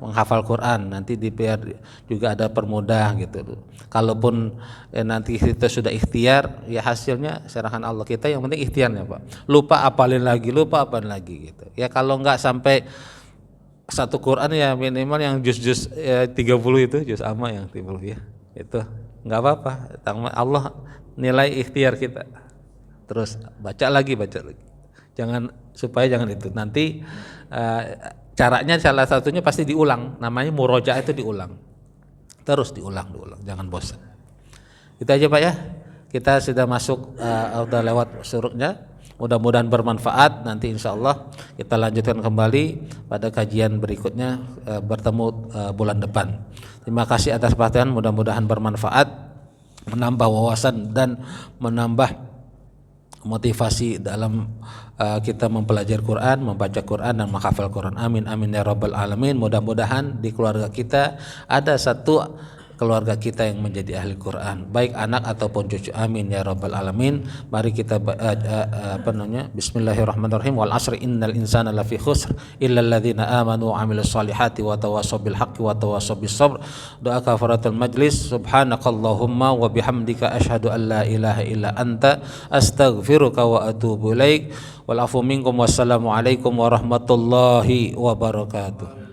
menghafal Quran, nanti biar juga ada permudah gitu. Kalaupun nanti kita sudah ikhtiar, ya hasilnya serahkan Allah, kita yang penting ikhtiarnya, Pak. Lupa apalin lagi gitu. Ya kalau enggak sampai satu Quran ya minimal yang juz-juz 30 itu, juz amma yang 30 ya. Itu enggak apa-apa. Allah nilai ikhtiar kita. Terus baca lagi. Jangan itu. Nanti caranya salah satunya pasti diulang, namanya murojaah, itu diulang. Terus diulang, jangan bosan. Itu aja Pak ya. Kita sudah masuk udah lewat suruknya. Mudah-mudahan bermanfaat. Nanti insya Allah kita lanjutkan kembali pada kajian berikutnya, bertemu bulan depan. Terima kasih atas perhatian, mudah-mudahan bermanfaat, menambah wawasan dan menambah motivasi dalam kita mempelajari Quran, membaca Quran dan menghafal Quran. Amin amin ya rabbal alamin. Mudah-mudahan di keluarga kita ada satu keluarga kita yang menjadi ahli Quran, baik anak ataupun cucu. Amin ya rabbal alamin. Mari kita Bismillahirrahmanirrahim. Wal asri innal insana lafi khusr illa alladzina amanu wa amilus solihati wa tawassaw bil haqqi wa tawassaw bis sabr. Doa kafaratul majlis. Subhanakallahumma wa bihamdika asyhadu an la ilaha illa anta astaghfiruka wa atubu ilaik. Wal afu minkum, wassalamu alaikum warahmatullahi wabarakatuh.